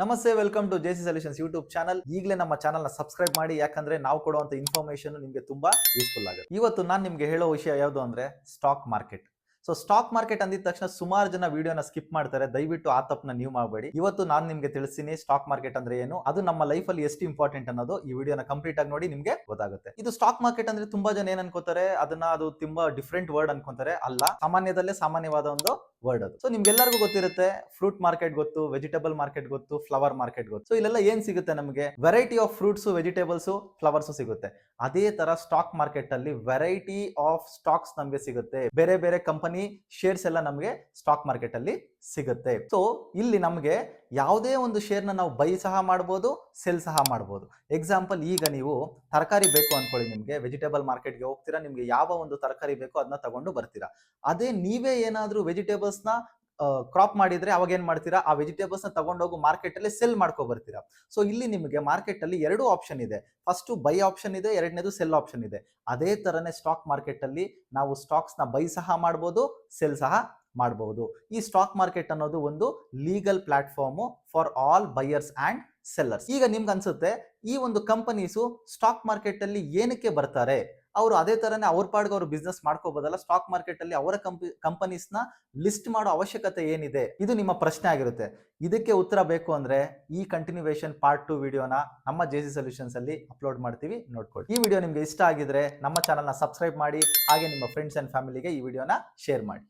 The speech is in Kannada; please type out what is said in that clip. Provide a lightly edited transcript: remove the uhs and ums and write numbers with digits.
ನಮಸ್ತೆ, welcome to JC solutions YouTube channel. ಈಗಲೇ ನಮ್ಮ ಚಾನಲ್ನ ಸಬ್ಸ್ಕ್ರೈಬ್ ಮಾಡಿ, ಯಾಕಂದ್ರೆ ನಾವು ಕೊಡುವಂತ ಇನ್ಫಾರ್ಮೇಶನ್ ನಿಮಗೆ ತುಂಬಾ ಯೂಸ್ಫುಲ್ ಆಗುತ್ತೆ. ಇವತ್ತು ನಾನು ನಿಮಗೆ ಹೇಳೋ ವಿಷಯ ಯಾವುದು ಅಂದ್ರೆ stock market. So stock market ಅಂದಿದ ತಕ್ಷಣ ಸುಮಾರು ಜನ ವಿಡಿಯೋನ ಸ್ಕಿಪ್ ಮಾಡ್ತಾರೆ. ದಯವಿಟ್ಟು ಆ ತಪ್ಪನ್ನ ನೀವು ಮಾಡಬೇಡಿ. ಇವತ್ತು ನಾನು ನಿಮಗೆ ತಿಳಿಸ್ತೀನಿ ಸ್ಟಾಕ್ ಮಾರ್ಕೆಟ್ ಅಂದ್ರೆ ಏನು, ಅದು ನಮ್ಮ ಲೈಫ್ ಅಲ್ಲಿ ಎಷ್ಟು ಇಂಪಾರ್ಟೆಂಟ್ ಅನ್ನೋದು ಈ ವಿಡಿಯೋನ ಕಂಪ್ಲೀಟ್ ಆಗಿ ನೋಡಿ ನಿಮಗೆ ಗೊತ್ತಾಗುತ್ತೆ. ಇದು ಸ್ಟಾಕ್ ಮಾರ್ಕೆಟ್ ಅಂದ್ರೆ ತುಂಬಾ ಜನ ಏನ್ ಅನ್ಕೋತಾರೆ, ಅದು ತುಂಬಾ ಡಿಫ್ರೆಂಟ್ ವರ್ಡ್ ಅನ್ಕೊಂತಾರೆ. ಅಲ್ಲ, ಸಾಮಾನ್ಯದಲ್ಲೇ ಸಾಮಾನ್ಯವಾದ ಒಂದು ವರ್ಡ್ ಅದು. ಸೊ ನಿಮ್ಗೆಲ್ಲರಿಗೂ ಗೊತ್ತಿರುತ್ತೆ, ಫ್ರೂಟ್ ಮಾರ್ಕೆಟ್ ಗೊತ್ತು, ವೆಜಿಟೇಬಲ್ ಮಾರ್ಕೆಟ್ ಗೊತ್ತು, ಫ್ಲವರ್ ಮಾರ್ಕೆಟ್ ಗೊತ್ತು. ಸೊ ಇಲ್ಲೆಲ್ಲ ಏನ್ ಸಿಗುತ್ತೆ ನಮಗೆ, variety of fruits, vegetables, flowers ಸಿಗುತ್ತೆ. ಅದೇ ತರ ಸ್ಟಾಕ್ ಮಾರ್ಕೆಟ್ ಅಲ್ಲಿ ವೆರೈಟಿ ಆಫ್ ಸ್ಟಾಕ್ಸ್ ನಮಗೆ ಸಿಗುತ್ತೆ. ಬೇರೆ ಬೇರೆ ಕಂಪನಿ ಶೇರ್ಸ್ ಎಲ್ಲ ನಮಗೆ ಸ್ಟಾಕ್ ಮಾರ್ಕೆಟ್ ಅಲ್ಲಿ ಸಿಗುತ್ತೆ. ಸೊ ಇಲ್ಲಿ ನಮಗೆ ಯಾವುದೇ ಒಂದು ಶೇರ್ ನಾವು ಬೈ ಸಹ ಮಾಡಬಹುದು, ಸೆಲ್ ಸಹ ಮಾಡಬಹುದು. ಎಕ್ಸಾಂಪಲ್, ಈಗ ನೀವು ತರಕಾರಿ ಬೇಕು ಅನ್ಕೊಳ್ಳಿ, ನಿಮಗೆ ವೆಜಿಟೇಬಲ್ ಮಾರ್ಕೆಟ್ಗೆ ಹೋಗ್ತೀರಾ, ನಿಮ್ಗೆ ಯಾವ ಒಂದು ತರಕಾರಿ ಬೇಕೋ ಅದನ್ನ ತಗೊಂಡು ಬರ್ತೀರಾ. ಅದೇ ನೀವೇ ಏನಾದ್ರೂ ವೆಜಿಟೇಬಲ್ಸ್ ನ ಕ್ರಾಪ್ ಮಾಡಿದ್ರೆ ಅವಾಗ ಏನ್ ಮಾಡ್ತೀರಾ, ಆ ವೆಜಿಟೇಬಲ್ಸ್ ನ ತಗೊಂಡೋಗು ಮಾರ್ಕೆಟ್ ಅಲ್ಲಿ ಸೆಲ್ ಮಾಡ್ಕೊ ಬರ್ತೀರಾ. ಸೊ ಇಲ್ಲಿ ನಿಮಗೆ ಮಾರ್ಕೆಟ್ ಅಲ್ಲಿ ಎರಡು ಆಪ್ಷನ್ ಇದೆ. ಫಸ್ಟ್ ಬೈ ಆಪ್ಷನ್ ಇದೆ, ಎರಡನೇದು ಸೆಲ್ ಆಪ್ಷನ್ ಇದೆ. ಅದೇ ತರನೇ ಸ್ಟಾಕ್ ಮಾರ್ಕೆಟ್ ಅಲ್ಲಿ ನಾವು ಸ್ಟಾಕ್ಸ್ ನ ಬೈ ಸಹ ಮಾಡಬಹುದು, ಸೆಲ್ ಸಹ ಮಾಡಬಹುದು. ಈ ಸ್ಟಾಕ್ ಮಾರ್ಕೆಟ್ ಅನ್ನೋದು ಒಂದು legal platform for all buyers and sellers. ಈಗ ನಿಮ್ಗೆ ಅನ್ಸುತ್ತೆ, ಈ ಒಂದು ಕಂಪನೀಸು ಸ್ಟಾಕ್ ಮಾರ್ಕೆಟ್ ಅಲ್ಲಿ ಏನಕ್ಕೆ ಬರ್ತಾರೆ, ಅವರು ಅದೇ ತರನೇ ಅವ್ರ ಪಾಡ್ಗೆ ಅವರು ಬಿಸ್ನೆಸ್ ಮಾಡ್ಕೋಬಹುದಲ್ಲ, ಸ್ಟಾಕ್ ಮಾರ್ಕೆಟ್ ಅಲ್ಲಿ ಅವರ ಕಂಪನೀಸ್ ನ ಲಿಸ್ಟ್ ಮಾಡೋ ಅವಶ್ಯಕತೆ ಏನಿದೆ, ಇದು ನಿಮ್ಮ ಪ್ರಶ್ನೆ ಆಗಿರುತ್ತೆ. ಇದಕ್ಕೆ ಉತ್ತರ ಬೇಕು ಅಂದ್ರೆ ಈ ಕಂಟಿನ್ಯೂವೇಷನ್ ಪಾರ್ಟ್ 2 ವಿಡಿಯೋನ ನಮ್ಮ ಜೆಸಿ ಸೊಲ್ಯೂಷನ್ಸ್ ಅಲ್ಲಿ ಅಪ್ಲೋಡ್ ಮಾಡ್ತೀವಿ, ನೋಡ್ಕೊಳ್ಳಿ. ಈ ವಿಡಿಯೋ ನಿಮ್ಗೆ ಇಷ್ಟ ಆಗಿದ್ರೆ ನಮ್ಮ ಚಾನಲ್ನ ಸಬ್ಸ್ಕ್ರೈಬ್ ಮಾಡಿ, ಹಾಗೆ ನಿಮ್ಮ ಫ್ರೆಂಡ್ಸ್ ಅಂಡ್ ಫ್ಯಾಮಿಲಿಗೆ ಈ ವಿಡಿಯೋನ ಶೇರ್ ಮಾಡಿ.